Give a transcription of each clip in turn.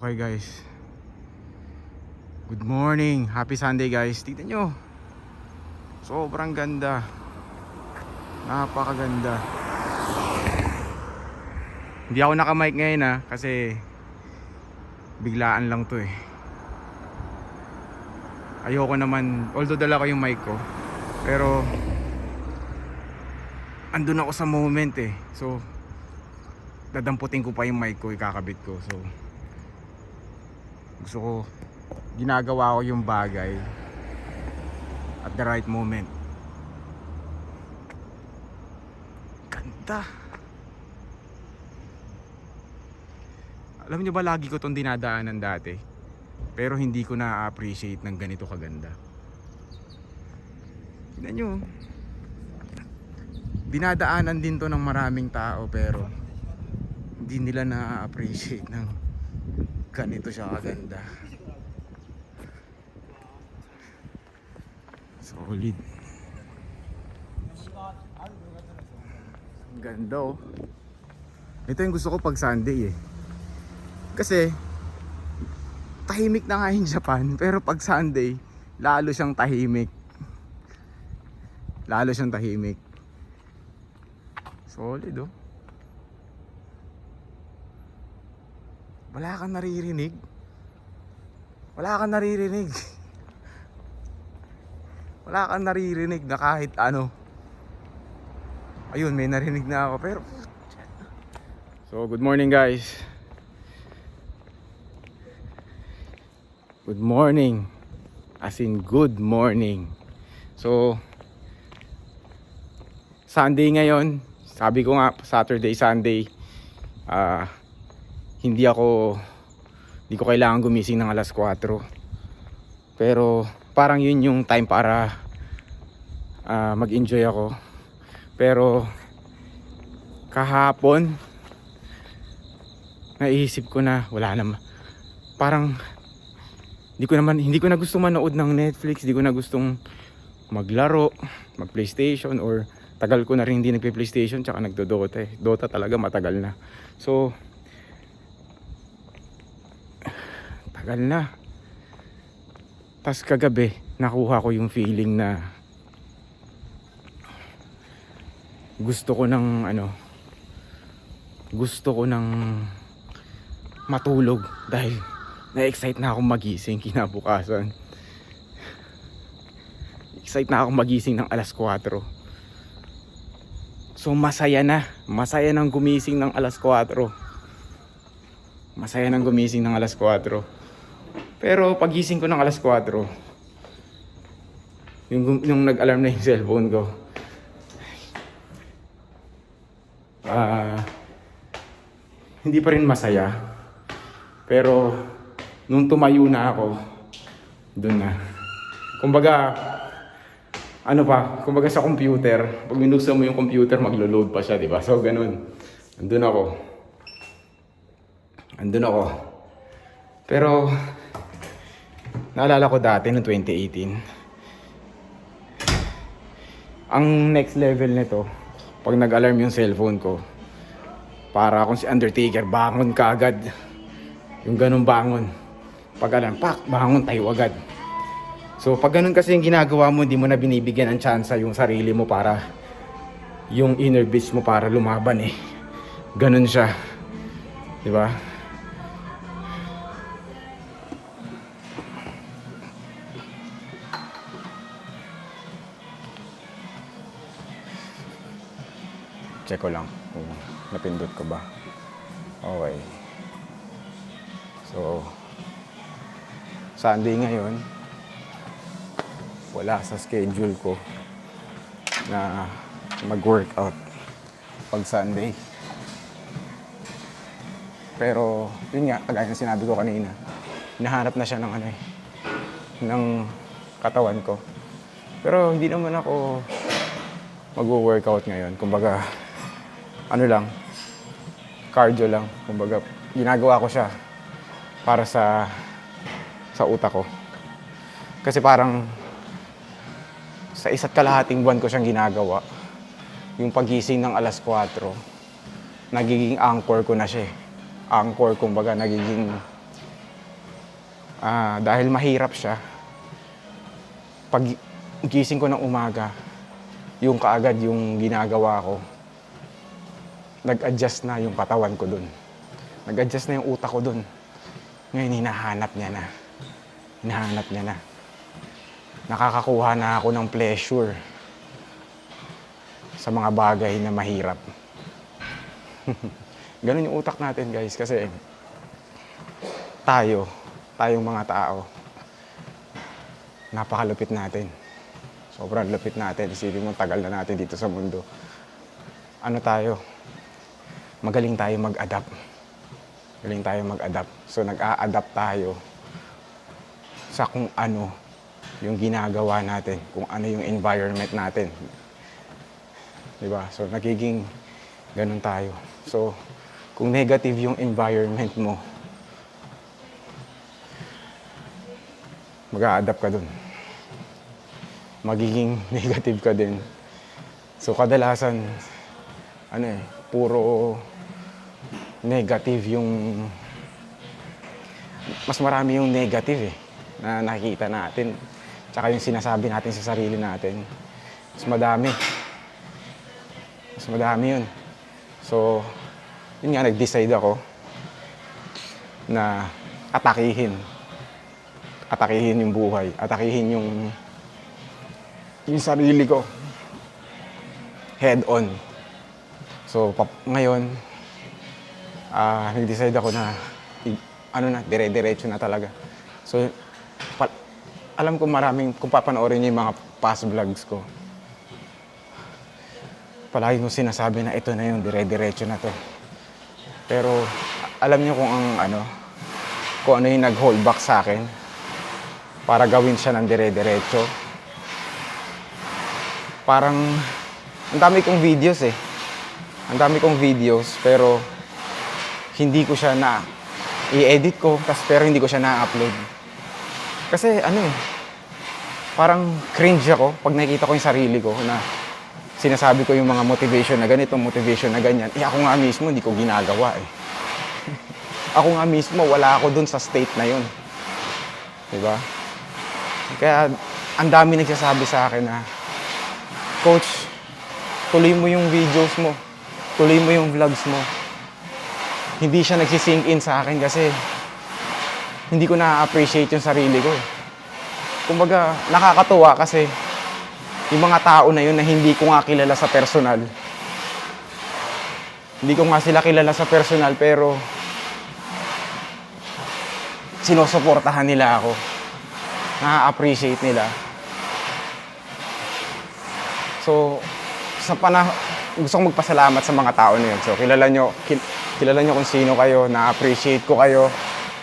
Okay guys, good morning, happy Sunday guys. Tignan nyo, sobrang ganda, napakaganda. Hindi ako naka-mic ngayon kasi biglaan lang to eh. Ayoko naman, although dala ko yung mic ko, pero andun ako sa moment eh. So dadamputin ko pa yung mic ko, ikakabit ko. So gusto ko, ginagawa ko yung bagay at the right moment. Ganda. Alam niyo ba, lagi ko tong dinadaanan dati, pero hindi ko na-appreciate ng ganito kaganda. Tingnan nyo, dinadaanan din to ng maraming tao, pero hindi nila na-appreciate ng ganito siya kaganda. Solid. Ang ganda oh. Ito yung gusto ko pag Sunday eh. Kasi tahimik na nga yung Japan, pero pag Sunday lalo siyang tahimik. Lalo siyang tahimik. Solid oh. Wala kang naririnig. Wala kang naririnig. Wala kang naririnig na kahit ano. Ayun, may narinig na ako pero so good morning guys. Good morning. As in good morning. So Sunday ngayon. Sabi ko nga Saturday, Sunday, hindi ko kailangan gumising ng alas 4. Pero parang yun yung time para mag-enjoy ako. Pero kahapon naisip ko na wala naman. Parang hindi ko na gusto manood ng Netflix, hindi ko na gustong maglaro, mag-PlayStation, or tagal ko na rin hindi nagpe-PlayStation tsaka nagdo-Dota eh. Dota talaga matagal na. So tagal na. Tas kagabi nakuha ko yung feeling na gusto ko ng matulog dahil na-excite na akong magising kinabukasan. Excite na akong magising ng alas 4. So masaya nang gumising ng alas 4. Masaya nang gumising ng alas 4. Pero pagising ko ng alas 4, yung nag-alarm na yung cellphone ko, hindi pa rin masaya. Pero nung tumayo na ako, dun na. Kumbaga sa computer, pag minuksan mo yung computer, maglo-load pa siya, di ba? So ganun. Andun ako. Pero naalala ko dati noong 2018. Ang next level nito, pag nag-alarm yung cellphone ko, para akong si Undertaker, bangon ka agad. Yung ganun bangon. Pag alarm, bangon tayo agad. So pag ganun kasi yung ginagawa mo, hindi mo na binibigyan ng tsansa yung sarili mo para, yung inner beast mo para lumaban eh. Ganun siya. Diba? Check ko lang kung napindot ko ba. Okay. So Sunday ngayon, wala sa schedule ko na mag-workout pag Sunday. Pero yun nga, kagaya ng sinabi ko kanina, hinahanap na siya ng katawan ko. Pero hindi naman ako mag-workout ngayon. Kumbaga cardio lang. Kumbaga ginagawa ko siya para sa utak ko. Kasi parang sa 1.5 buwan ko siyang ginagawa. Yung pagising ng alas 4, nagiging anchor ko na siya. Anchor, kumbaga nagiging Dahil mahirap siya, pag gising ko ng umaga, yung kaagad yung ginagawa ko, nag-adjust na yung katawan ko dun. Nag-adjust na yung utak ko dun. Ngayon, hinahanap niya na. Hinahanap niya na. Nakakakuha na ako ng pleasure sa mga bagay na mahirap. Ganun yung utak natin, guys, kasi tayong mga tao, napakalupit natin. Sobrang lupit natin. Isipin mo, tagal na natin dito sa mundo. Ano tayo? Magaling tayo mag-adapt. Magaling tayo mag-adapt. So, nag-a-adapt tayo sa kung ano yung ginagawa natin, kung ano yung environment natin. Diba? So, nagiging ganun tayo. So, kung negative yung environment mo, mag-a-adapt ka dun. Magiging negative ka din. So, kadalasan, puro negative yung... Mas marami yung negative na nakikita natin. Tsaka yung sinasabi natin sa sarili natin. Mas madami. Mas madami yun. So, yun nga, nag-decide ako na atakihin yung buhay. Atakihin yung sarili ko. Head on. So, ngayon, nag-decide ako na, dire-diretso na talaga. So, alam ko kung papanoorin niyo yung mga past vlogs ko, palagi ko sinasabi na ito na yun, dire-diretso na to. Pero, alam niyo kung ano yung nag-hold back sa akin para gawin siya ng dire-diretso. Parang, ang dami kong videos Ang dami kong videos, pero hindi ko siya i-edit ko, pero hindi ko siya na-upload. Kasi parang cringe ako pag nakikita ko yung sarili ko na sinasabi ko yung mga motivation na ganito, motivation na ganyan. Ako nga mismo, hindi ko ginagawa Ako nga mismo, wala ako dun sa state na yun. Diba? Kaya, ang dami nagsasabi sa akin na, Coach, tuloy mo yung videos mo. Tuloy mo yung vlogs mo. Hindi siya nagsisink in sa akin kasi hindi ko na-appreciate yung sarili ko. Kumbaga, nakakatuwa kasi yung mga tao na yun na hindi ko nga kilala sa personal. Hindi ko nga sila kilala sa personal pero sinusuportahan nila ako. Na-appreciate nila. So, gusto kong magpasalamat sa mga tao na yun. So, kilala nyo kung sino kayo, na-appreciate ko kayo,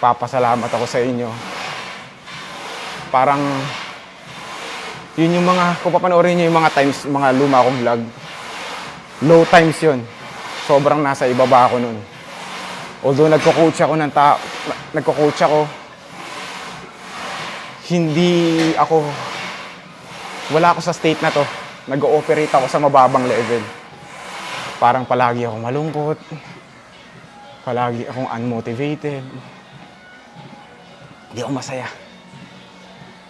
papasalamat ako sa inyo. Parang, yun yung kung papanoorin nyo yung mga times, mga luma akong vlog, low times yun. Sobrang nasa ibaba ako nun. Although nagko-coach ako, wala ako sa state na to. Nag-ooperate ako sa mababang level. Parang palagi akong malungkot. Palagi akong unmotivated. Hindi ako masaya.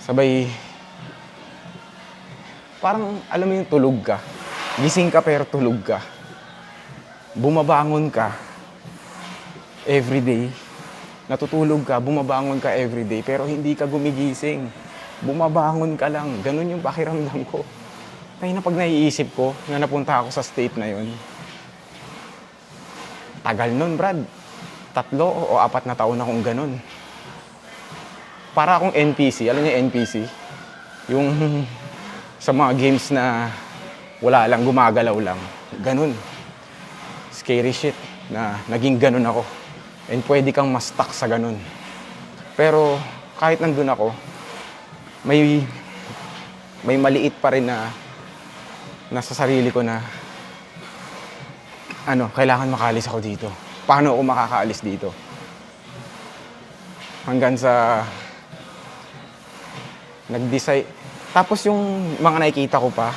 Sabay, parang alam mo yung tulog ka. Gising ka pero tulog ka. Bumabangon ka everyday. Natutulog ka, bumabangon ka everyday pero hindi ka gumigising. Bumabangon ka lang. Ganun yung pakiramdam ko. Kaya na pag naiisip ko na napunta ako sa state na yun, tagal nun, Brad. 3 o 4 na taon akong ganun. Para akong NPC. Alam niyo NPC? Yung sa mga games na wala lang, gumagalaw lang. Ganun. Scary shit na naging ganun ako. And pwede kang ma-stuck sa ganun. Pero kahit nandun ako, may maliit pa rin na nasa sarili ko na kailangan makaalis ako dito. Paano ako makakaalis dito? Hanggang sa nag-decide. Tapos yung mga nakikita ko pa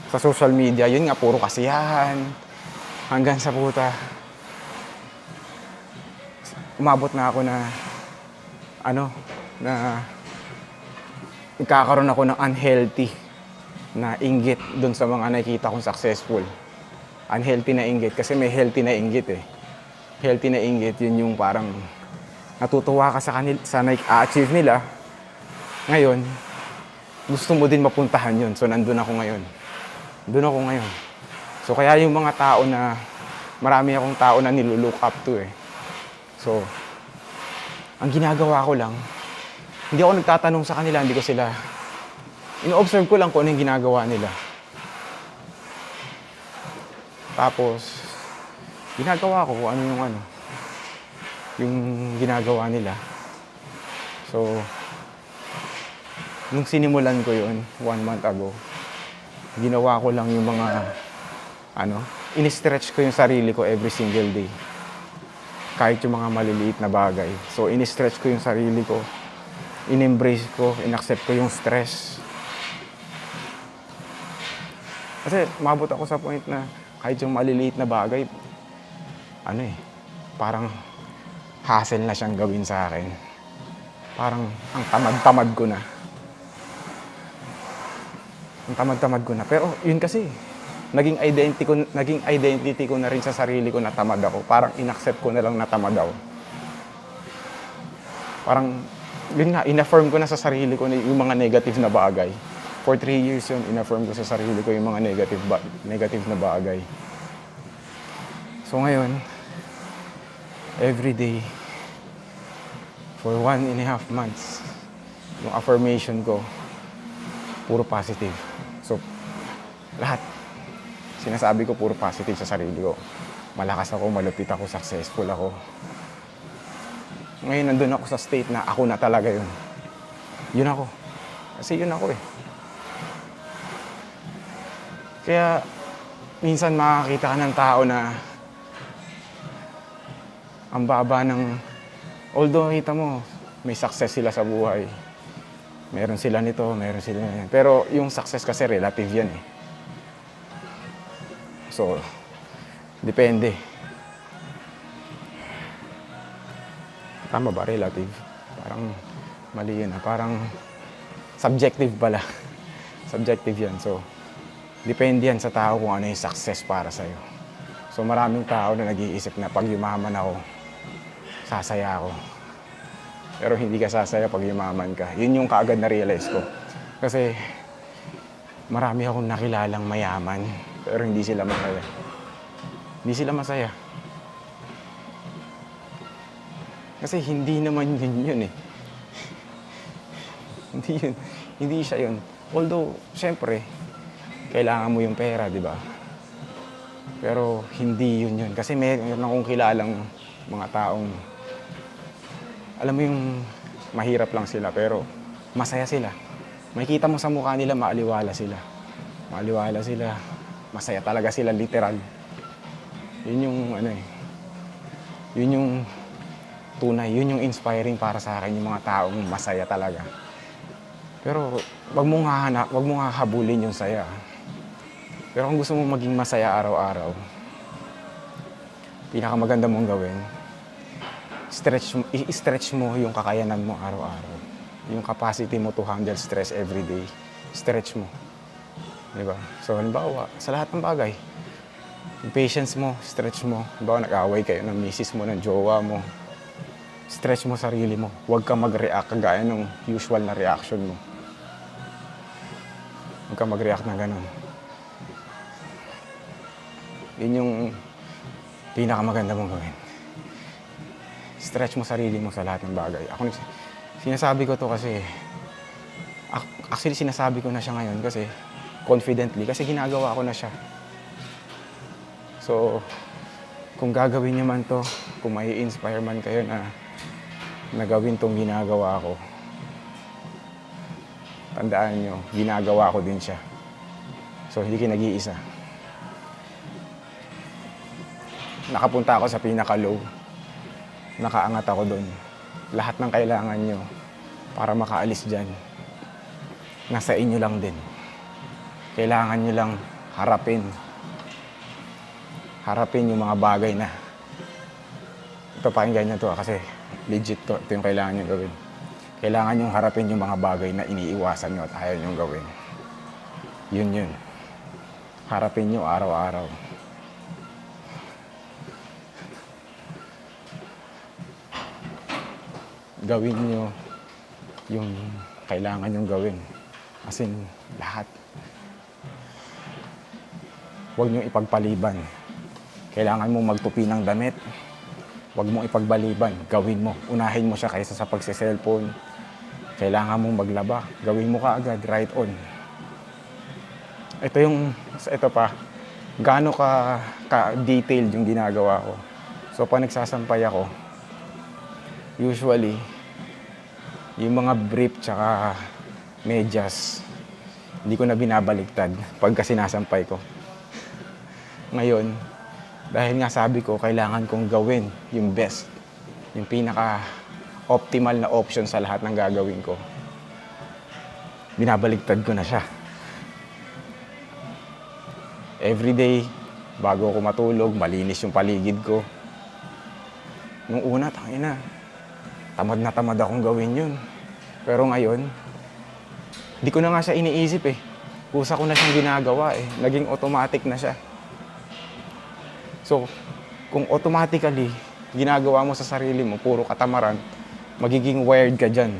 sa social media, yun nga, puro kasiyahan. Hanggang sa puta. Umabot na ako na na nagkakaroon ako ng unhealthy na inggit dun sa mga nakikita kong successful. Unhealthy na inggit kasi may healthy na inggit eh. Healthy na inggit, yun yung parang natutuwa ka sa kanila, sa na-achieve nila. Ngayon, gusto mo din mapuntahan yun. So, nandun ako ngayon. Doon ako ngayon. So, kaya yung mga tao na, marami akong tao na nilulook up to eh. So, ang ginagawa ko lang, hindi ako nagtatanong sa kanila, hindi ko sila, ino-observe ko lang kung ano yung ginagawa nila. Tapos, ginagawa ko kung ano yung ginagawa nila. So, nung sinimulan ko yun, 1 month ago, ginawa ko lang yung mga, in-stretch ko yung sarili ko every single day. Kahit yung mga maliliit na bagay. So, in-stretch ko yung sarili ko, in-embrace ko, in-accept ko yung stress. Kasi, mabot ako sa point na kahit yung maliliit na bagay, parang hassle na siyang gawin sa akin. Parang ang tamad-tamad ko na. Ang tamad-tamad ko na. Pero yun kasi, naging identity ko na rin sa sarili ko na tamad ako. Parang inaccept ko na lang na tamad ako. Parang, yun nga, inaffirm ko na sa sarili ko yung mga negative na bagay. For 3 years yun, inaffirm ko sa sarili ko yung mga negative na bagay. So ngayon, every day, for 1.5 months, yung affirmation ko, puro positive. So, lahat. Sinasabi ko puro positive sa sarili ko. Malakas ako, malupit ako, successful ako. Ngayon, nandun ako sa state na ako na talaga yun. Yun ako. Kasi yun ako eh. Kaya, minsan makakita ka ng tao na ang baba ng, although kita mo, may success sila sa buhay. Meron sila nito, meron sila yan. Pero yung success kasi relative yan eh. So, depende. Tama ba? Relative? Parang mali yun. Parang subjective pala. Subjective yan. So, depende yan sa tao kung ano yung success para sa'yo. So, maraming tao na nag-iisip na pag yumaman ako, sasaya ako. Pero hindi ka sasaya pag yumaman ka. Yun yung kaagad na realize ko. Kasi, marami akong nakilalang mayaman, pero hindi sila masaya. Hindi sila masaya. Kasi hindi naman yun eh. Hindi siya yun. Although, syempre, kailangan mo yung pera, di ba? Pero hindi yun. Kasi meron akong kilalang mga taong, alam mo yung mahirap lang sila, pero masaya sila. Makikita mo sa mukha nila, maaliwala sila. Maaliwala sila. Masaya talaga sila, literal. Yun yung yun yung tunay, yun yung inspiring para sa akin, yung mga taong masaya talaga. Pero wag mong hahabulin yung saya. Pero kung gusto mo maging masaya araw-araw, pinakamaganda mong gawin, i-stretch mo yung kakayanan mo araw-araw. Yung capacity mo to handle stress every day, stretch mo. Diba? So, halimbawa, sa lahat ng bagay, yung patience mo, stretch mo. Halimbawa, nag-away kayo ng misis mo, ng jowa mo, stretch mo sarili mo. Huwag kang mag-react kagaya ng usual na reaction mo. Huwag kang mag-react na ganun. Yun yung pinakamaganda mong gawin. Stretch mo sarili mo sa lahat ng bagay. Ako, sinasabi ko to kasi, actually sinasabi ko na siya ngayon kasi, confidently, kasi ginagawa ko na siya. So, kung gagawin niyo man to, kung may inspire man kayo na gawin tong ginagawa ko, tandaan nyo, ginagawa ko din siya. So, hindi kayo nag-iisa. Nakapunta ako sa pinaka-low. Nakaangat ako doon. Lahat ng kailangan nyo para makaalis dyan, nasa inyo lang din. Kailangan nyo lang harapin yung mga bagay na ito, pakinggan nyo to kasi legit to. Ito yung kailangan nyo gawin. Kailangan yung harapin yung mga bagay na iniiwasan nyo at ayaw nyong gawin. Yun. Harapin nyo araw-araw. Gawin nyo yung kailangan nyong gawin. As in, lahat. Huwag nyo ipagpaliban. Kailangan mong magtupi ng damit. Huwag mong ipagbaliban. Gawin mo. Unahin mo siya kaysa sa pagsiselfone. Kailangan mong maglaba. Gawin mo kaagad. Right on. Ito pa. Gaano ka-detailed yung ginagawa ko. So, pag nagsasampay ako, usually, yung mga brief tsaka medyas, hindi ko na binabaliktad pagka sinasampay ko. Ngayon, dahil nga sabi ko, kailangan kong gawin yung best, yung pinaka-optimal na option sa lahat ng gagawin ko. Binabaliktad ko na siya. Everyday, bago ako matulog, malinis yung paligid ko. Nung una, tamad na tamad akong gawin yun. Pero ngayon, di ko na nga siya iniisip eh. Kusa ko na siyang ginagawa eh. Naging automatic na siya. So, kung automatically, ginagawa mo sa sarili mo, puro katamaran, magiging wired ka dyan.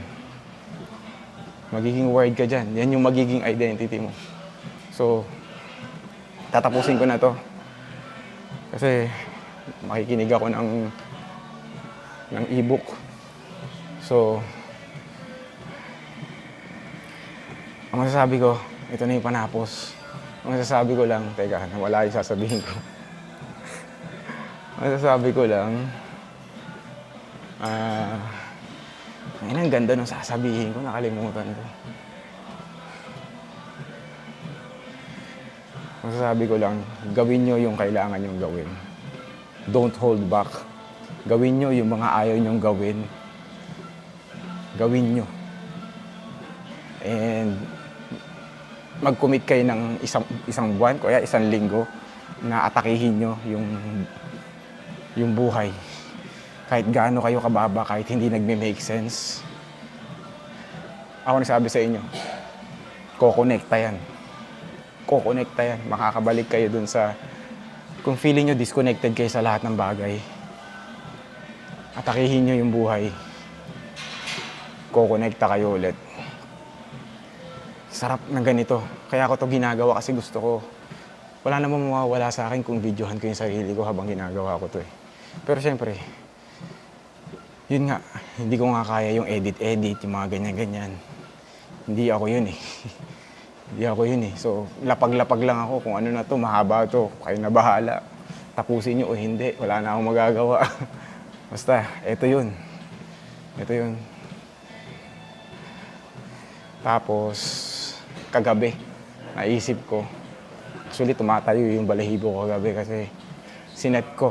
Magiging wired ka dyan. Yan yung magiging identity mo. So, tatapusin ko na to. Kasi, makikinig ako ng e-book. So, ang masasabi ko, ito na yung panapos. Ang masasabi ko lang, teka, wala yung sasabihin ko. Masasabi ko lang, ang ganda nung sasabihin ko, nakalimutan ko. Masasabi ko lang, gawin nyo yung kailangan nyong gawin. Don't hold back. Gawin nyo yung mga ayaw nyong gawin. Gawin nyo. And mag-commit kayo ng isang buwan, kaya isang linggo, na atakihin nyo yung buhay. Kahit gaano kayo kababa, kahit hindi nagme-make sense. Ako nagsabi sa inyo, kokonekta yan. Kokonekta yan. Makakabalik kayo dun sa, kung feeling nyo disconnected kayo sa lahat ng bagay, atakihin nyo yung buhay. Kokonekta kayo ulit. Sarap ng ganito. Kaya ako to ginagawa kasi gusto ko. Wala namang mawawala sa akin kung videohan ko yung sarili ko habang ginagawa ko to eh. Pero syempre, yun nga, hindi ko nga kaya yung edit-edit, yung mga ganyan-ganyan. Hindi ako yun eh. Hindi ako yun eh. So, lapag-lapag lang ako kung ano na to, mahaba to, kayo na bahala. Tapusin nyo o hindi, wala na akong magagawa. Basta, eto yun. Ito yun. Tapos, kagabi, naisip ko, actually, tumatayo yung balahibo ko kagabi kasi sinet ko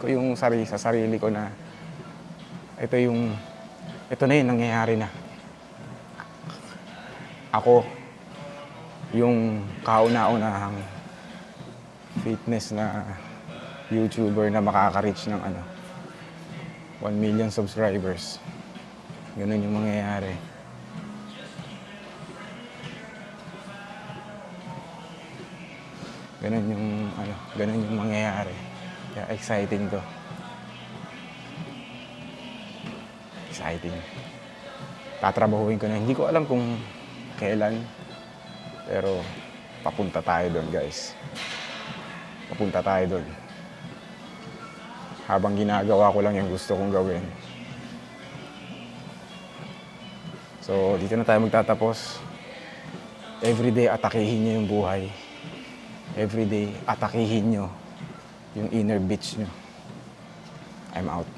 yung sa sarili ko na ito na yung nangyayari na. Ako, yung kauna-unahang fitness na YouTuber na makaka-reach ng 1 million subscribers. Ganun yung mangyayari. Ganun yung mangyayari. Kaya exciting to. Exciting. Tatrabahuin ko na. Hindi ko alam kung kailan. Pero papunta tayo doon, guys. Papunta tayo doon. Habang ginagawa ko lang yung gusto kong gawin. So, dito na tayo magtatapos. Everyday, atakihin nyo yung buhay. Everyday, atakihin nyo yung inner bitch nyo. I'm out.